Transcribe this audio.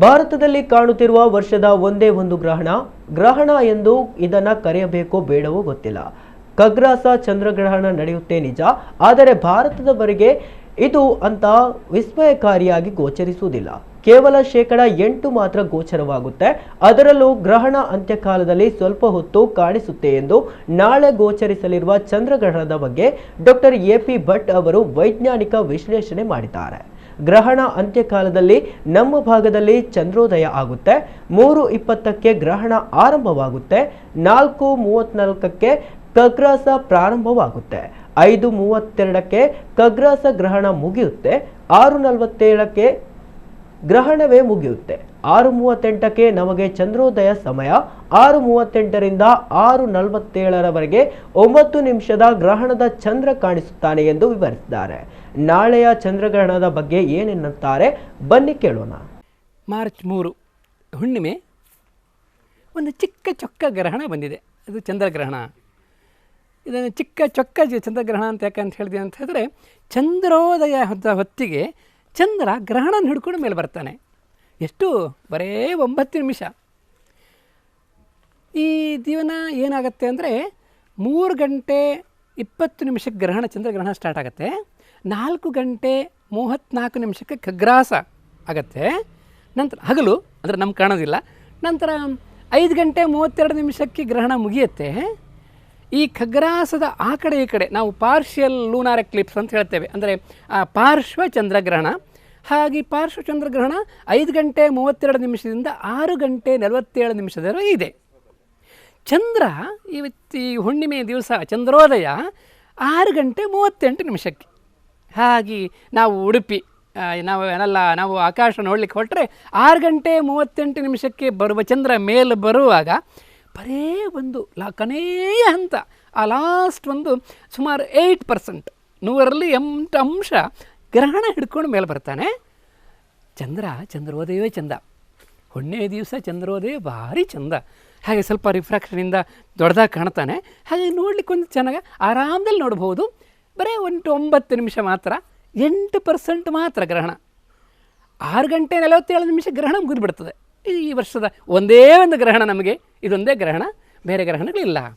ಭಾರತದಲ್ಲಿ ಕಾಣುತ್ತಿರುವ ವರ್ಷದ ಒಂದೇ ಒಂದು ಗ್ರಹಣ ಎಂದು ಇದನ್ನ ಕರೆಯಬೇಕೋ ಬೇಡವೋ ಗೊತ್ತಿಲ್ಲ. ಖಗ್ರಾಸ ಚಂದ್ರಗ್ರಹಣ ನಡೆಯುತ್ತೆ ನಿಜ, ಆದರೆ ಭಾರತದವರೆಗೆ ಇದು ಅಂತ ವಿಸ್ಮಯಕಾರಿಯಾಗಿ ಗೋಚರಿಸುವುದಿಲ್ಲ. ಕೇವಲ 8% ಮಾತ್ರ ಗೋಚರವಾಗುತ್ತೆ. ಅದರಲ್ಲೂ ಗ್ರಹಣ ಅಂತ್ಯಕಾಲದಲ್ಲಿ ಸ್ವಲ್ಪ ಹೊತ್ತು ಕಾಣಿಸುತ್ತೆ ಎಂದು ನಾಳೆ ಗೋಚರಿಸಲಿರುವ ಚಂದ್ರಗ್ರಹಣದ ಬಗ್ಗೆ ಡಾಕ್ಟರ್ ಎ.ಪಿ. ಭಟ್ ಅವರು ವೈಜ್ಞಾನಿಕ ವಿಶ್ಲೇಷಣೆ ಮಾಡಿದ್ದಾರೆ. ಗ್ರಹಣ ಅಂತ್ಯಕಾಲದಲ್ಲಿ ನಮ್ಮ ಭಾಗದಲ್ಲಿ ಚಂದ್ರೋದಯ ಆಗುತ್ತೆ. 3:20ಕ್ಕೆ ಗ್ರಹಣ ಆರಂಭವಾಗುತ್ತೆ. 4:34ಕ್ಕೆ ಖಗ್ರಾಸ ಪ್ರಾರಂಭವಾಗುತ್ತೆ. 5:32ಕ್ಕೆ ಖಗ್ರಾಸ ಗ್ರಹಣ ಮುಗಿಯುತ್ತೆ. 6:47ಕ್ಕೆ ಗ್ರಹಣವೇ ಮುಗಿಯುತ್ತೆ. 6:38ಕ್ಕೆ ನಮಗೆ ಚಂದ್ರೋದಯ ಸಮಯ. 6:38ರಿಂದ 6:47ರವರೆಗೆ 9 ನಿಮಿಷದ ಗ್ರಹಣದ ಚಂದ್ರ ಕಾಣಿಸುತ್ತಾನೆ ಎಂದು ವಿವರಿಸಿದ್ದಾರೆ. ನಾಳೆಯ ಚಂದ್ರಗ್ರಹಣದ ಬಗ್ಗೆ ಏನೆನ್ನುತ್ತಾರೆ ಬನ್ನಿ ಕೇಳೋಣ. ಮಾರ್ಚ್ 3 ಹುಣ್ಣಿಮೆ, ಒಂದು ಚಿಕ್ಕ ಚೊಕ್ಕ ಗ್ರಹಣ ಬಂದಿದೆ. ಅದು ಚಂದ್ರಗ್ರಹಣ. ಇದನ್ನು ಚಿಕ್ಕ ಚೊಕ್ಕ ಚಂದ್ರಗ್ರಹಣ ಅಂತ ಯಾಕಂತ ಹೇಳಿದೆ ಅಂತ ಹೇಳಿದ್ರೆ, ಚಂದ್ರೋದಯ ಹೊತ್ತಿಗೆ ಚಂದ್ರ ಗ್ರಹಣ ಹಿಡ್ಕೊಂಡು ಮೇಲೆ ಬರ್ತಾನೆ. ಎಷ್ಟು? ಬರೇ 9 ನಿಮಿಷ. ಈ ದಿವನ ಏನಾಗುತ್ತೆ ಅಂದರೆ 3 ಗಂಟೆ 20 ನಿಮಿಷಕ್ಕೆ ಚಂದ್ರಗ್ರಹಣ ಸ್ಟಾರ್ಟ್ ಆಗುತ್ತೆ. 4 ಗಂಟೆ 34 ನಿಮಿಷಕ್ಕೆ ಖಗ್ರಾಸ ಆಗುತ್ತೆ. ನಂತರ ಹಗಲು, ಅಂದರೆ ನಮ್ಗೆ ಕಾಣೋದಿಲ್ಲ. ನಂತರ 5 ಗಂಟೆ 32 ನಿಮಿಷಕ್ಕೆ ಗ್ರಹಣ ಮುಗಿಯುತ್ತೆ. ಈ ಖಗ್ರಾಸದ ಆ ಕಡೆ ಈ ಕಡೆ ನಾವು ಪಾರ್ಷಿಯಲ್ ಲೂನಾರ್ ಎಕ್ಲಿಪ್ಸ್ ಅಂತ ಹೇಳ್ತೇವೆ, ಅಂದರೆ ಪಾರ್ಶ್ವ ಚಂದ್ರಗ್ರಹಣ. ಹಾಗೆ ಪಾರ್ಶ್ವ ಚಂದ್ರಗ್ರಹಣ 5 ಗಂಟೆ 32 ನಿಮಿಷದಿಂದ 6 ಗಂಟೆ 47 ನಿಮಿಷದವರೆಗೆ ಇದೆ. ಚಂದ್ರ ಈ ಹುಣ್ಣಿಮೆ ದಿವಸ ಚಂದ್ರೋದಯ 6 ಗಂಟೆ 38 ನಿಮಿಷಕ್ಕೆ. ಹಾಗೆ ನಾವು ಉಡುಪಿ ನಾವು ಆಕಾಶ ನೋಡಲಿಕ್ಕೆ ಹೊರಟ್ರೆ 6 ಗಂಟೆ 38 ನಿಮಿಷಕ್ಕೆ ಬರುವ ಚಂದ್ರ ಮೇಲೆ ಬರುವಾಗ ಬರೇ ಒಂದು ಕೊನೆಯ ಹಂತ, ಆ ಲಾಸ್ಟ್ ಒಂದು ಸುಮಾರು 8%, 100ರಲ್ಲಿ 8 ಅಂಶ ಗ್ರಹಣ ಹಿಡ್ಕೊಂಡು ಮೇಲೆ ಬರ್ತಾನೆ. ಚಂದ್ರೋದಯವೇ ಚಂದ. ಹುಣ್ಣಿಮೆ ದಿವಸ ಚಂದ್ರೋದಯ ಭಾರಿ ಚಂದ. ಹಾಗೆ ಸ್ವಲ್ಪ ರಿಫ್ರಾಕ್ಷನಿಂದ ದೊಡ್ಡದಾಗಿ ಕಾಣ್ತಾನೆ. ಹಾಗೆ ನೋಡ್ಲಿಕ್ಕೆ ಒಂದು ಚೆನ್ನಾಗಿ ಆರಾಮದಲ್ಲಿ ನೋಡ್ಬೋದು. ಬರೀ 9 ನಿಮಿಷ ಮಾತ್ರ, 8% ಮಾತ್ರ ಗ್ರಹಣ. 6 ಗಂಟೆ 47 ನಿಮಿಷ ಗ್ರಹಣ ಮುಗಿದುಬಿಡ್ತದೆ. ಈ ವರ್ಷದ ಒಂದೇ ಒಂದು ಗ್ರಹಣ ನಮಗೆ, ಇದೊಂದೇ ಗ್ರಹಣ, ಬೇರೆ ಗ್ರಹಣಗಳಿಲ್ಲ.